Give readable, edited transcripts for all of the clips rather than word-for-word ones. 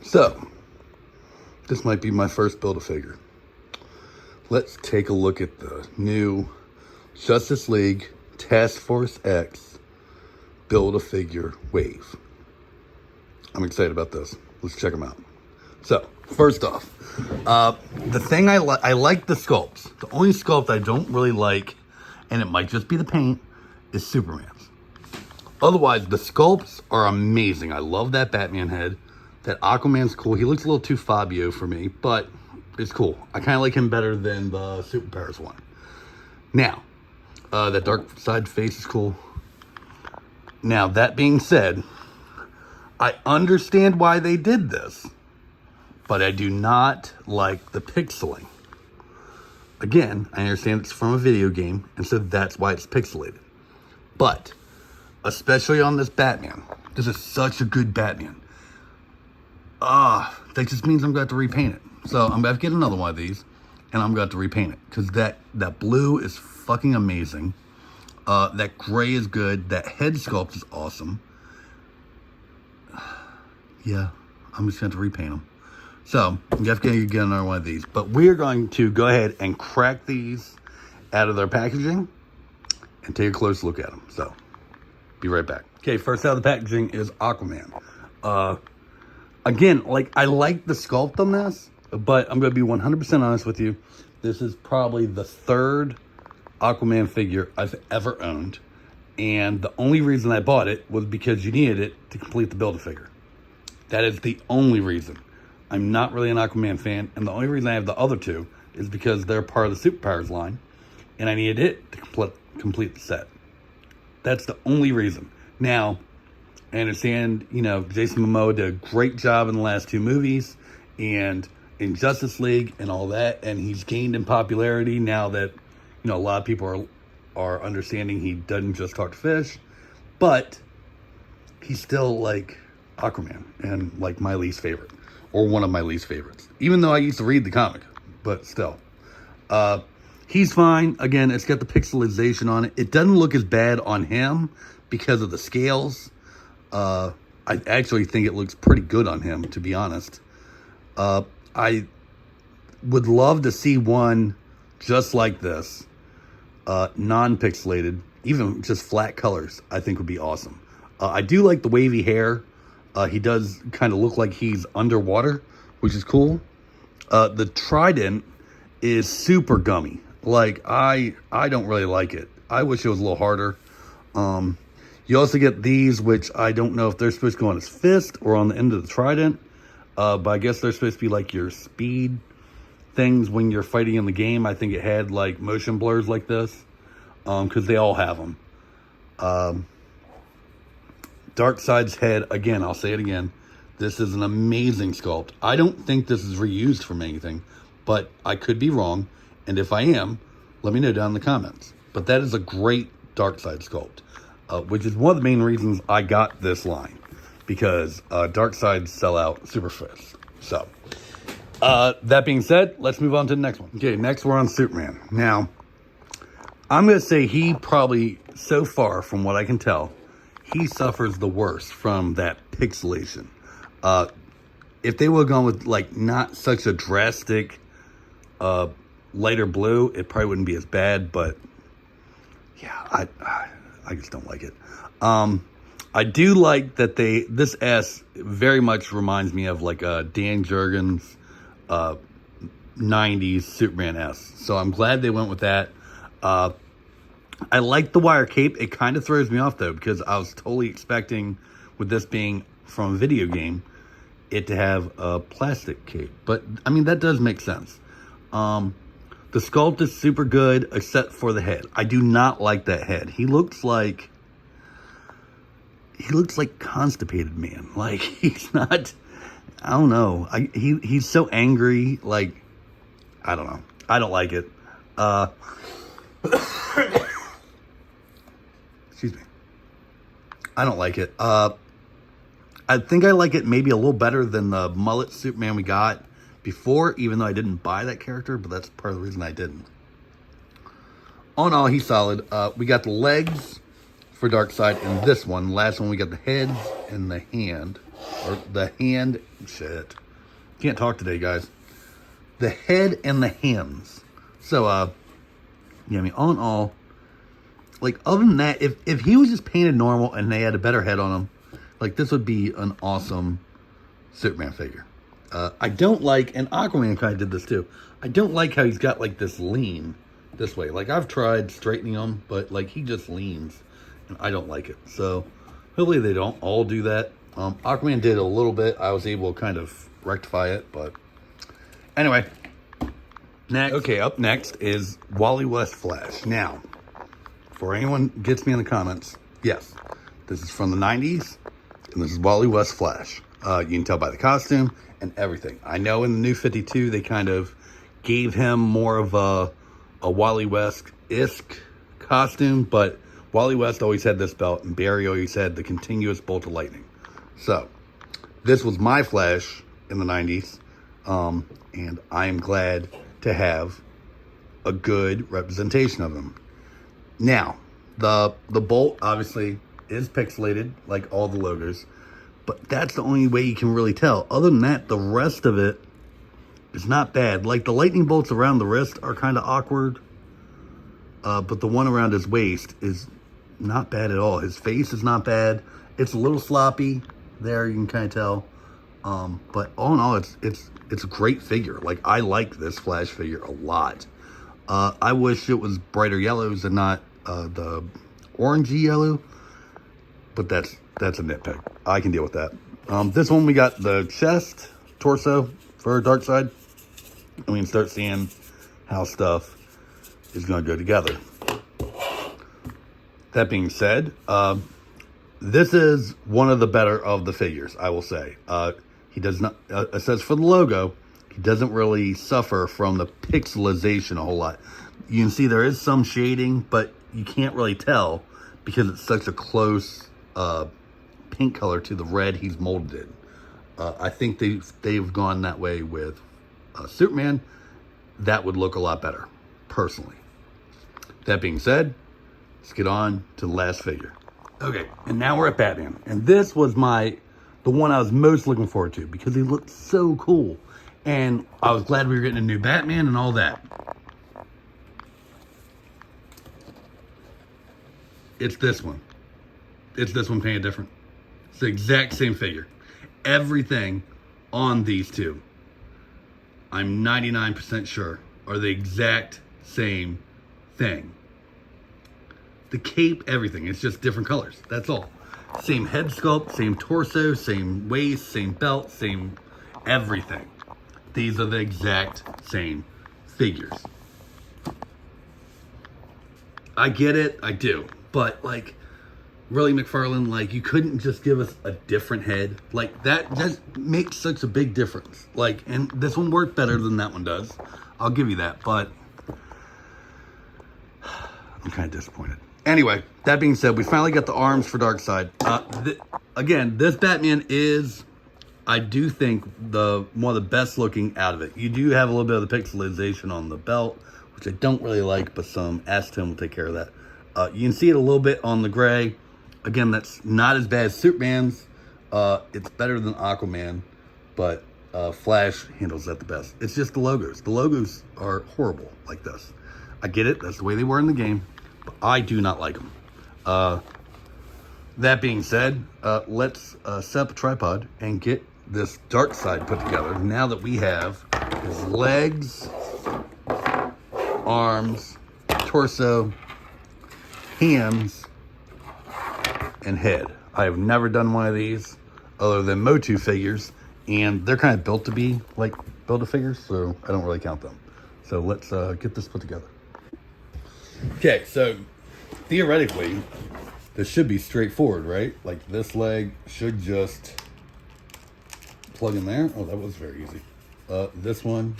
So, this might be my first Build-A-Figure. Let's take a look at the new Justice League Task Force X Build-A-Figure Wave. I'm excited about this. Let's check them out. So, first off, the thing I like the sculpts. The only sculpt I don't really like, and it might just be the paint, is Superman's. Otherwise, the sculpts are amazing. I love that Batman head. That Aquaman's cool. He looks a little too Fabio for me, but it's cool. I kind of like him better than the Superpowers one. Now, that dark side face is cool. Now, that being said, I understand why they did this, but I do not like the pixeling. Again, I understand it's from a video game, and so that's why it's pixelated. But, especially on this Batman, this is such a good Batman. That just means I'm going to have to repaint it. So, I'm going to have to get another one of these, and I'm going to have to repaint it. Because that blue is fucking amazing. That gray is good. That head sculpt is awesome. Yeah, I'm just going to have to repaint them. So, I'm going to get another one of these. But we're going to go ahead and crack these out of their packaging and take a close look at them. So, be right back. Okay, first out of the packaging is Aquaman. Again, I like the sculpt on this, but I'm going to be 100% honest with you. This is probably the third Aquaman figure I've ever owned. And the only reason I bought it was because you needed it to complete the Build-A-Figure. That is the only reason. I'm not really an Aquaman fan, and the only reason I have the other two is because they're part of the Superpowers line, and I needed it to complete the set. That's the only reason. Now, I understand, Jason Momoa did a great job in the last two movies, and in Justice League and all that, and he's gained in popularity now that, a lot of people are understanding he doesn't just talk to fish, but he's still, Aquaman, and, my least favorite, or one of my least favorites, even though I used to read the comic, but still. He's fine. Again, it's got the pixelization on it. It doesn't look as bad on him because of the scales. I actually think it looks pretty good on him, to be honest. I would love to see one just like this, non-pixelated, even just flat colors, I think would be awesome. I do like the wavy hair. He does kind of look like he's underwater, which is cool. The trident is super gummy. I don't really like it. I wish it was a little harder. You also get these, which I don't know if they're supposed to go on his fist or on the end of the trident. But I guess they're supposed to be your speed things when you're fighting in the game. I think it had motion blurs like this. Because they all have them. Darkseid's head, again, I'll say it again. This is an amazing sculpt. I don't think this is reused from anything. But I could be wrong. And if I am, let me know down in the comments. But that is a great Darkseid sculpt. Which is one of the main reasons I got this line. Because Darkseid sell out super fast. So, that being said, let's move on to the next one. Okay, next we're on Superman. Now, I'm going to say he probably, so far from what I can tell, he suffers the worst from that pixelation. If they would have gone with, not such a drastic lighter blue, it probably wouldn't be as bad, but yeah, I just don't like it. I do like that this S very much reminds me of Dan Jurgens 90s Superman S. So I'm glad they went with that. I like the wire cape. It kind of throws me off though, because I was totally expecting, with this being from a video game, it to have a plastic cape. But I mean, that does make sense. The sculpt is super good, except for the head. I do not like that head. He looks like constipated man. He's not, I don't know. He's so angry. I don't know. I don't like it. Excuse me. I don't like it. I think I like it maybe a little better than the mullet Superman we got before, even though I didn't buy that character, but that's part of the reason I didn't. All in all, he's solid. We got the legs for Darkseid in this one. Last one, we got the head and the hand. or the hand, shit. Can't talk today, guys. The head and the hands. So, yeah, I mean, all in all, like, other than that, if he was just painted normal and they had a better head on him, like, this would be an awesome Superman figure. I don't like, and Aquaman kind of did this too, I don't like how he's got, like, this lean this way. Like, I've tried straightening him, but, like, he just leans, and I don't like it. So, hopefully they don't all do that. Aquaman did a little bit. I was able to kind of rectify it, but anyway. Next. Okay, up next is Wally West Flash. Now, before anyone gets me in the comments, yes, this is from the 90s, and this is Wally West Flash. You can tell by the costume and everything. I know in the New 52, they kind of gave him more of a Wally West-esque costume, but Wally West always had this belt, and Barry always had the continuous bolt of lightning. So, this was my Flash in the 90s, and I am glad to have a good representation of him. Now, the bolt obviously is pixelated, like all the logos, but that's the only way you can really tell. Other than that, the rest of it is not bad. Like, the lightning bolts around the wrist are kind of awkward, but the one around his waist is not bad at all. His face is not bad. It's a little sloppy there, you can kind of tell. But all in all, it's a great figure. Like, I like this Flash figure a lot. I wish it was brighter yellows and not the orangey yellow, but that's a nitpick. I can deal with that. This one, we got the chest, torso for Darkseid, and we can start seeing how stuff is going to go together. That being said, this is one of the better of the figures, I will say. He does not, it says for the logo, he doesn't really suffer from the pixelization a whole lot. You can see there is some shading, but you can't really tell because it's such a close pink color to the red he's molded in. I think they've gone that way with Superman. That would look a lot better, personally. That being said, let's get on to the last figure. Okay, and now we're at Batman. And this was the one I was most looking forward to because he looked so cool. And I was glad we were getting a new Batman and all that. It's this one. It's this one painted different. It's the exact same figure. Everything on these two, I'm 99% sure, are the exact same thing. The cape, everything. It's just different colors. That's all. Same head sculpt, same torso, same waist, same belt, same everything. These are the exact same figures. I get it. I do. But, like, really, Mcfarlane, like, you couldn't just give us a different head. Like, that just makes such a big difference. Like, and this one worked better than that one does. I'll give you that. But I'm kind of disappointed. Anyway, that being said, we finally got the arms for Darkseid. Again, this Batman is, I do think, one of the best looking out of it. You do have a little bit of the pixelization on the belt, which I don't really like, but some acetone will take care of that. You can see it a little bit on the gray. Again, that's not as bad as Superman's. It's better than Aquaman, but Flash handles that the best. It's just the logos. The logos are horrible like this. I get it. That's the way they were in the game. But I do not like them. That being said, let's set up a tripod and get this Darkseid put together. Now that we have his legs, arms, torso, hands, and head. I have never done one of these other than Motu figures, and they're kind of built to be like Build-A-Figures, so I don't really count them. So let's get this put together. Okay, so theoretically, this should be straightforward, right? Like, this leg should just plug in there. Oh, that was very easy. This one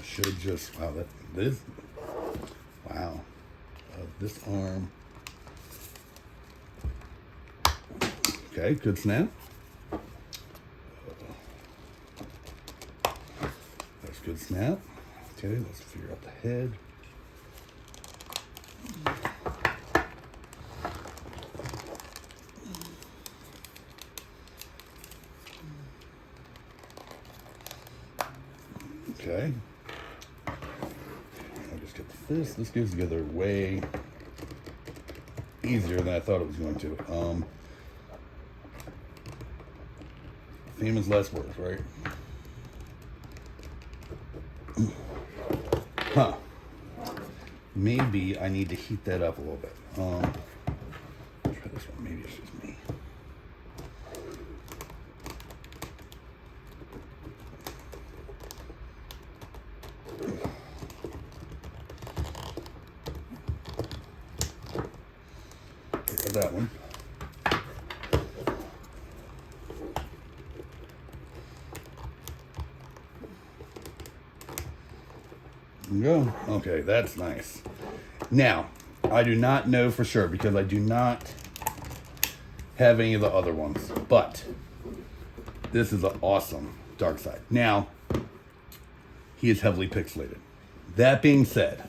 should just, wow, wow. This arm. Okay, good snap. That's good snap. Okay, let's figure out the head. Okay. I'll just get this. This goes together way easier than I thought it was going to. Famous last words, right? Huh. Maybe I need to heat that up a little bit. Try this one. Maybe it's just me. Got that one. Go. Okay, that's nice. Now, I do not know for sure because I do not have any of the other ones, but this is an awesome dark side. Now, he is heavily pixelated. That being said,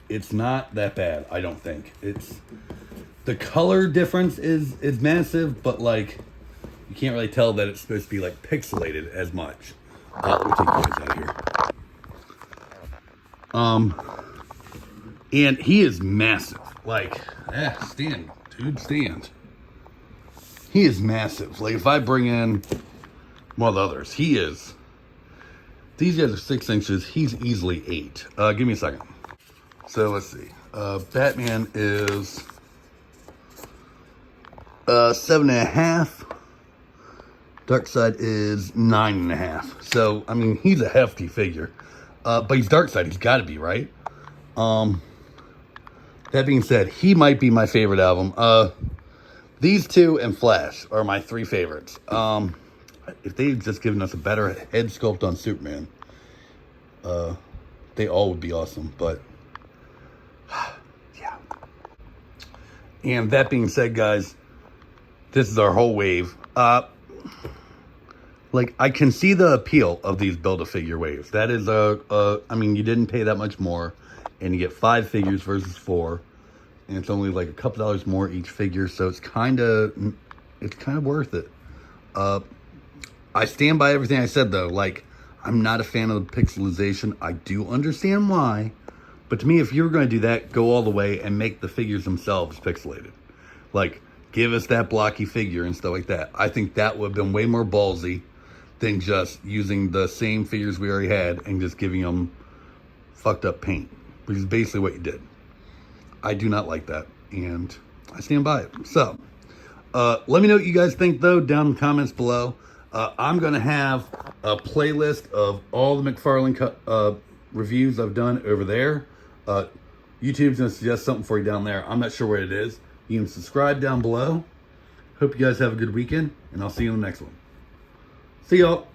it's not that bad, I don't think. It's the color difference is massive, but like you can't really tell that it's supposed to be like pixelated as much. Let me take you guys out of here. And he is massive. Like, stand, dude, stand. He is massive. Like, if I bring in one of the others, he is. These guys are 6 inches. He's easily 8. Give me a second. So let's see. Batman is 7.5. Darkseid is 9.5. So, I mean, he's a hefty figure. But he's Darkseid. He's got to be, right? That being said, he might be my favorite album. These two and Flash are my 3 favorites. If they had just given us a better head sculpt on Superman, they all would be awesome. But, yeah. And that being said, guys, this is our whole wave. Like, I can see the appeal of these Build-A-Figure waves. That is, I mean, you didn't pay that much more, and you get 5 figures versus 4, and it's only like a couple dollars more each figure, so it's kind of worth it. I stand by everything I said, though. Like, I'm not a fan of the pixelization. I do understand why, but to me, if you were going to do that, go all the way and make the figures themselves pixelated. Like, give us that blocky figure and stuff like that. I think that would have been way more ballsy than just using the same figures we already had and just giving them fucked up paint, which is basically what you did. I do not like that, and I stand by it. So, let me know what you guys think, though, down in the comments below. I'm going to have a playlist of all the Mcfarlane reviews I've done over there. YouTube's going to suggest something for you down there. I'm not sure what it is. You can subscribe down below. Hope you guys have a good weekend, and I'll see you in the next one. See y'all.